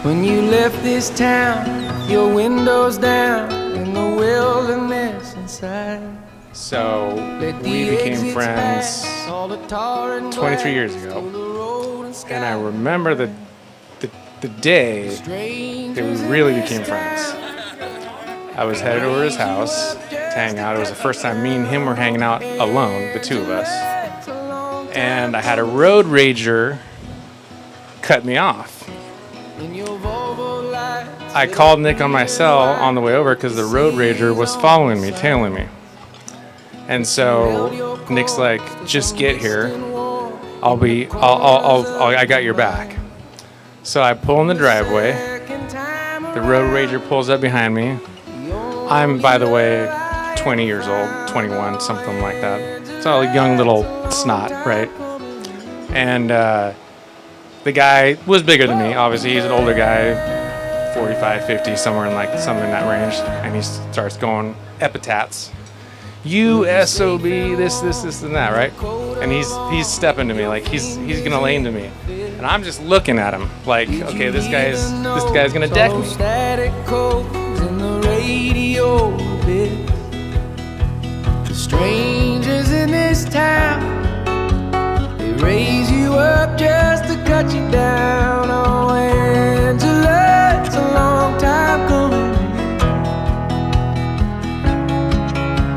When you left this town, your windows down in the wilderness inside. So we became friends 23 years ago, and I remember the day that we really became friends. I was headed over to his house to hang out. It was the first time me and him were hanging out alone, the two of us, and I had a road rager cut me off. I called Nick on my cell on the way over because the road rager was following me, tailing me. And so Nick's like, just get here. I got your back. So I pull in the driveway. The road rager pulls up behind me. I'm, by the way, 20 years old, 21, something like that. So a young little snot, right? And the guy was bigger than me. Obviously, he's an older guy, 45, 50, somewhere in something in that range. And he starts going epithets. You SOB, this, and that, right? And he's stepping to me like he's gonna lay into me, and I'm just looking at him like, okay, this guy's gonna deck me. Strangers in this town, they raise you up just to cut you down. Oh, Angela, it's a long time coming.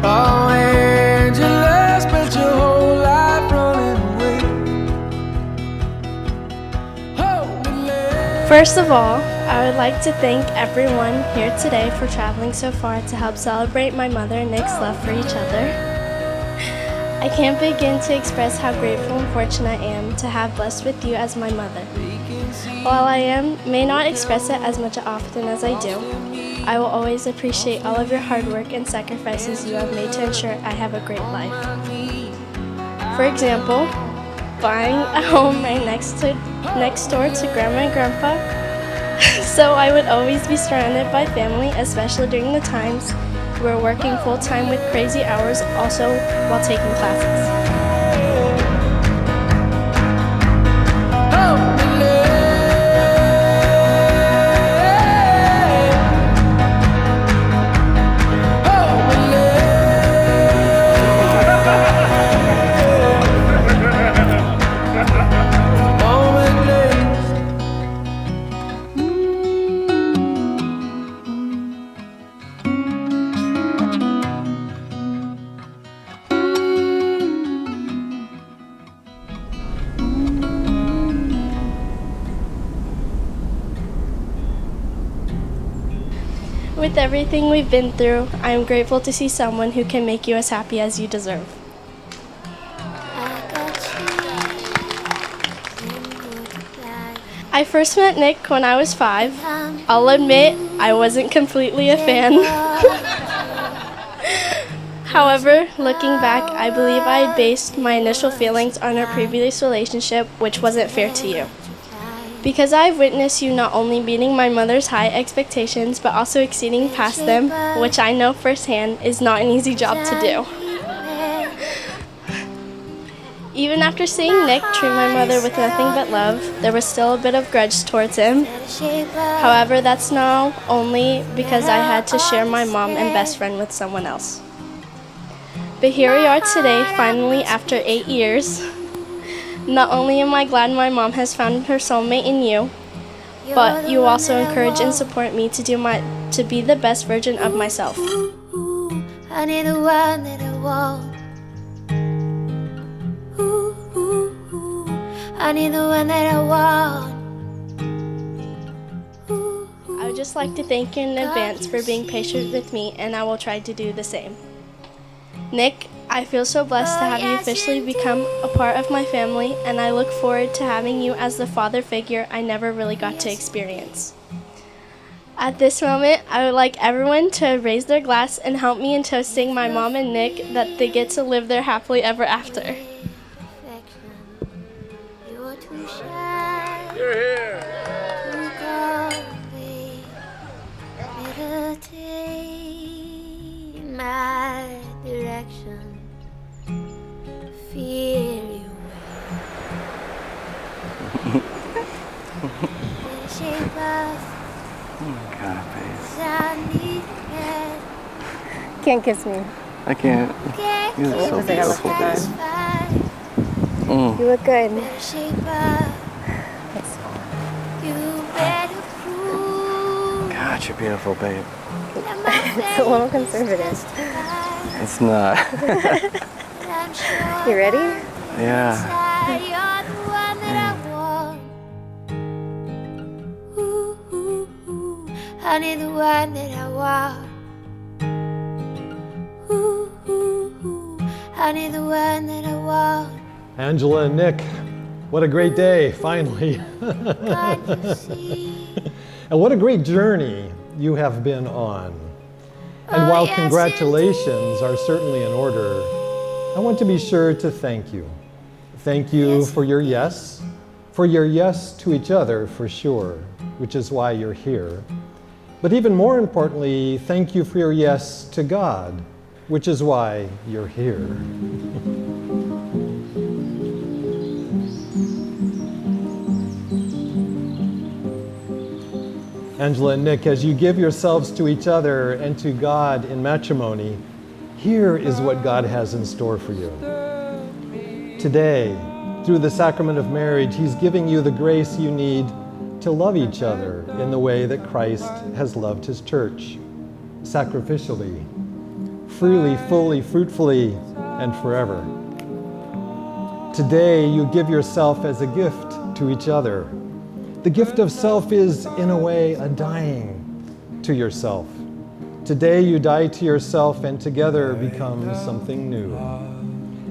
Oh, Angela, spent your whole life running away. First of all, I would like to thank everyone here today for traveling so far to help celebrate my mother and Nick's love for each other. I can't begin to express how grateful and fortunate I am to have blessed with you as my mother. While I may not express it as much often as I do, I will always appreciate all of your hard work and sacrifices you have made to ensure I have a great life. For example, buying a home right next door to Grandma and Grandpa, so I would always be surrounded by family, especially during the times we were working full-time with crazy hours, also while taking classes. With everything we've been through, I am grateful to see someone who can make you as happy as you deserve. I first met Nick when I was 5. I'll admit, I wasn't completely a fan. However, looking back, I believe I had based my initial feelings on our previous relationship, which wasn't fair to you. Because I've witnessed you not only meeting my mother's high expectations, but also exceeding past them, which I know firsthand is not an easy job to do. Even after seeing Nick treat my mother with nothing but love, there was still a bit of grudge towards him. However, that's now only because I had to share my mom and best friend with someone else. But here we are today, finally, after 8 years. Not only am I glad my mom has found her soulmate in you, but you also encourage and support me to be the best version of myself. I need the one that I want. I need the one that I want. I would just like to thank you in advance for being patient with me, and I will try to do the same. Nick, I feel so blessed to have you officially become a part of my family, and I look forward to having you as the father figure I never really got to experience. At this moment, I would like everyone to raise their glass and help me in toasting my mom and Nick that they get to live their happily ever after. You're here. My direction, feel you. Oh my God, babe. I need it. Can't kiss me. I can't. You're so Just like I look beautiful, good. babe. You look good. Better shape up. You better prove God, you're beautiful, babe. that my It's a little conservative. It's not. I'm sure You ready? Yeah. you're the one that I want. Ooh, ooh, ooh. Honey, the one that I want. Ooh, ooh, ooh. Honey, the one that I want. Angela and Nick, what a great day, finally. God, you see. And what a great journey you have been on. And while yes, congratulations are certainly in order, I want to be sure to thank you. Thank you for your yes to each other for sure, which is why you're here. But even more importantly, thank you for your yes to God, which is why you're here. Angela and Nick, as you give yourselves to each other and to God in matrimony, here is what God has in store for you. Today, through the sacrament of marriage, He's giving you the grace you need to love each other in the way that Christ has loved His church, sacrificially, freely, fully, fruitfully, and forever. Today, you give yourself as a gift to each other. The gift of self is, in a way, a dying to yourself. Today you die to yourself and together become something new.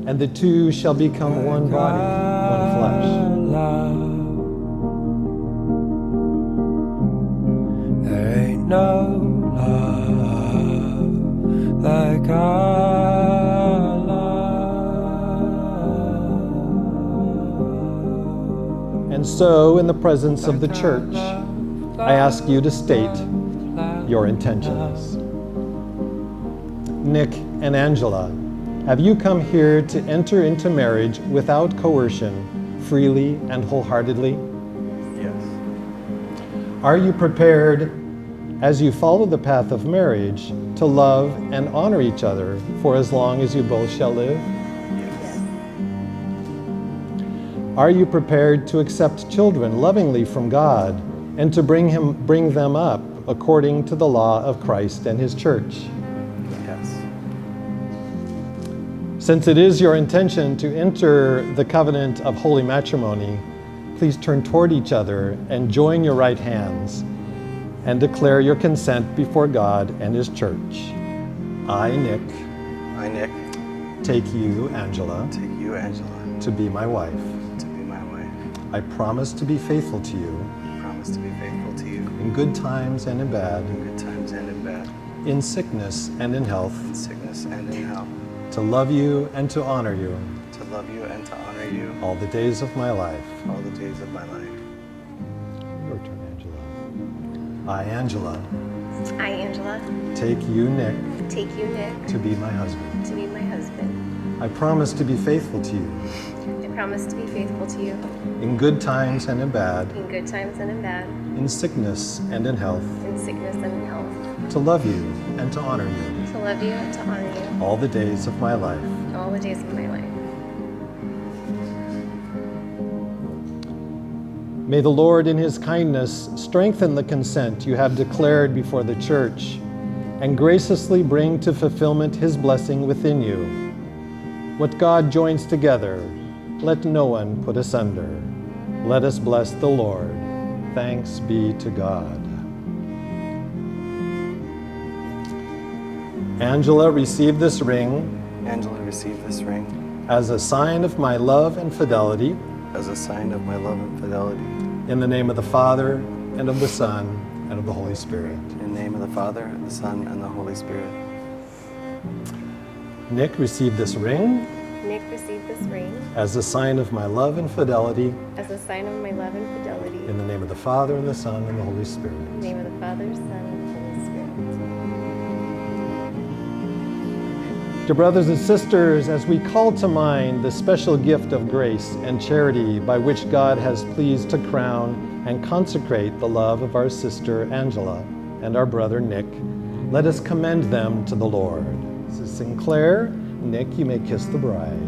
And the two shall become one body, one flesh. There ain't no love like our love. And so, in the presence of the church, I ask you to state your intentions. Nick and Angela, have you come here to enter into marriage without coercion, freely and wholeheartedly? Yes. Are you prepared, as you follow the path of marriage, to love and honor each other for as long as you both shall live? Yes. Are you prepared to accept children lovingly from God and to bring them up according to the law of Christ and His church? Yes. Since it is your intention to enter the covenant of holy matrimony, please turn toward each other and join your right hands and declare your consent before God and His church. I, Nick, take you, Angela, to be my wife. I promise to be faithful to you in good times and in bad, in sickness and in health, to love you and to honor you all the days of my life. Your turn, Angela. I, Angela, take you, Nick, to be my husband. I promise to be faithful to you in good times and in bad, in sickness and in health, to love you and to honor you all the days of my life. May the Lord in His kindness strengthen the consent you have declared before the church and graciously bring to fulfillment His blessing within you. What God joins together, let no one put asunder. Let us bless the Lord. Thanks be to God. Angela, receive this ring as a sign of my love and fidelity. In the name of the Father, and of the Son, and of the Holy Spirit. Nick, receive this ring as a sign of my love and fidelity. In the name of the Father, and the Son, and the Holy Spirit. Dear brothers and sisters, as we call to mind the special gift of grace and charity by which God has pleased to crown and consecrate the love of our sister Angela and our brother Nick, let us commend them to the Lord. Mrs. Sinclair, Nick, you may kiss the bride.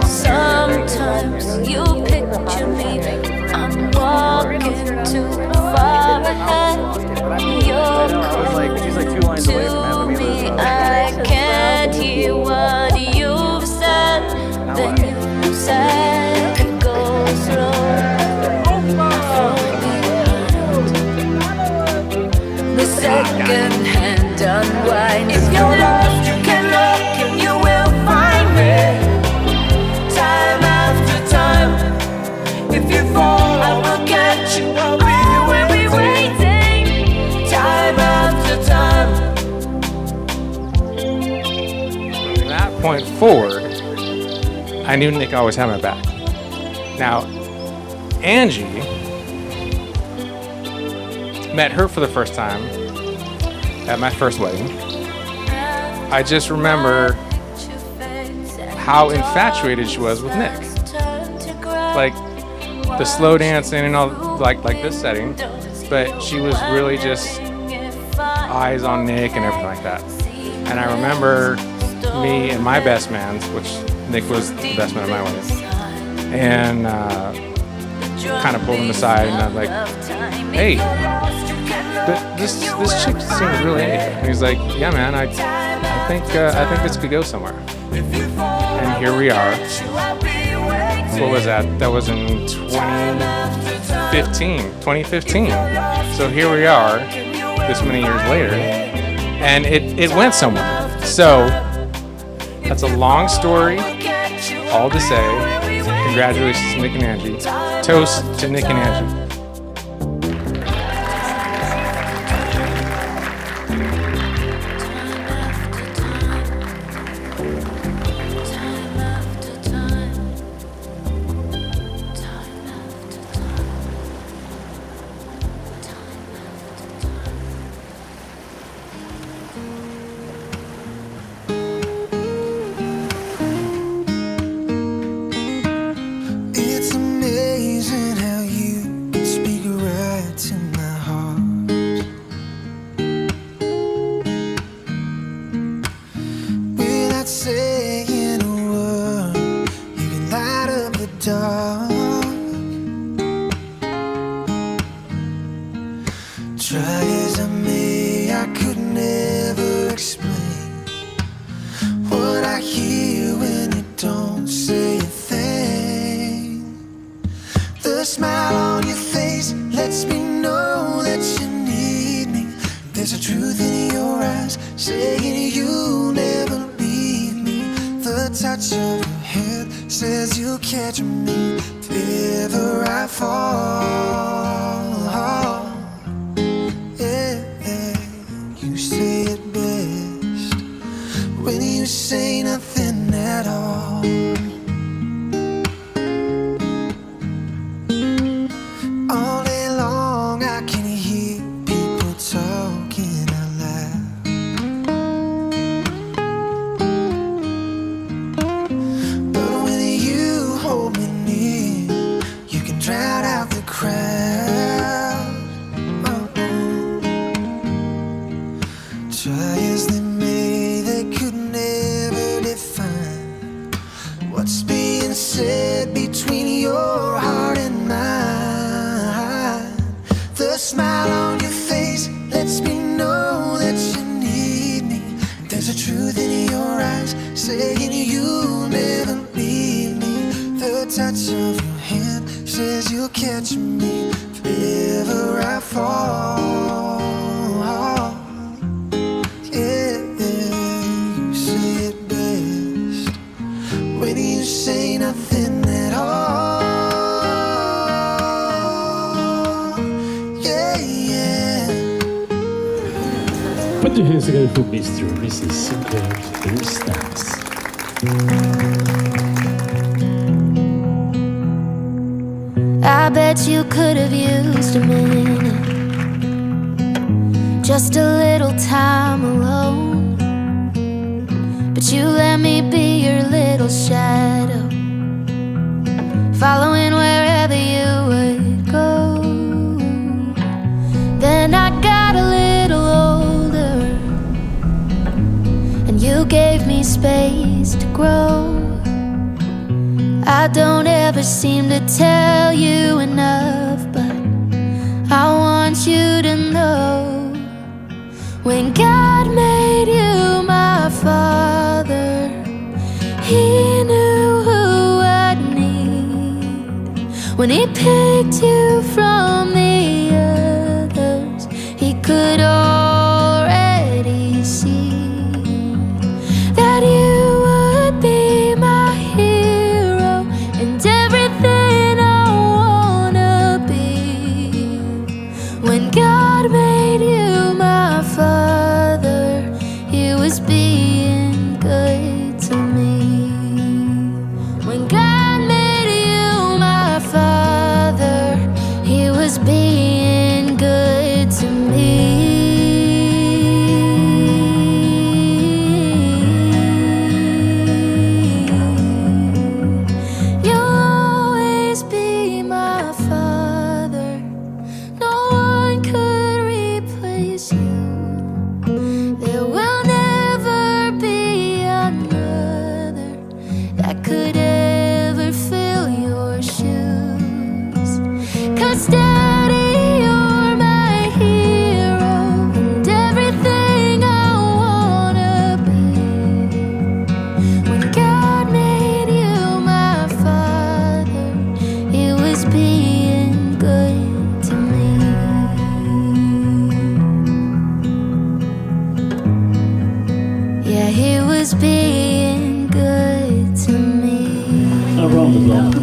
Sometimes you picture me, I'm walking too far ahead. You're calling to me, I can't hear what you've said. Then you said it goes slow from behind. The second hand unwind. If you're lost, you can look and you will find me. Time after time, if you fall, I will catch you. I'll be waiting. Time after time. From that point forward, I knew Nick always had my back. Now, Angie, met her for the first time at my first wedding. I just remember how infatuated she was with Nick. Like the slow dancing and all, like this setting, but she was really just eyes on Nick and everything like that. And I remember me and my best man, which Nick was the best man of my wedding, and kind of pulled him aside and I was like, "Hey, but this chick seems really into you." And he's like, "Yeah, man, I think this could go somewhere." And here we are. What was that? That was in 2015. So here we are, this many years later, and it went somewhere. So that's a long story. All to say, congratulations to Nick and Angie. Toast to Nick and Angie. Try as I may, I could never explain what I hear when you don't say a thing. The smile on your face lets me know that you need me. There's a truth in your eyes saying you'll never leave me. The touch of your hand says you'll catch me if ever I fall. You say it best when you say nothing at all. All day long I can hear people talking out loud, but when you hold me near, you can drown out the crowd. Try as they may, they could never define what's being said between your heart and mine. The smile on your face lets me know that you need me. There's a truth in your eyes saying you'll never leave me. The touch of your hand says you'll catch me if ever I fall. Put your hands together for Mr. and Mrs. Sinclair hairstyles. I bet you could have used a minute, just a little time alone. But you let me be your little shadow, following wherever you would go. Then I got a little older, and you gave me space to grow. I don't ever seem to tell you enough, but I want you to know, when God made you my father, He knew who I'd need. When He picked you from the others, He could already see that you would be my hero and everything I wanna be. When God made you my father, He was being good to me. When God made you my father, He was being good to me. You'll always be my father. No one could replace you. There will never be another that could ever fill your shoes. 'Cause Daddy, you're my hero and everything I wanna be. When God made you my father, He was being good to me. Yeah, He was being good to me. Around the block,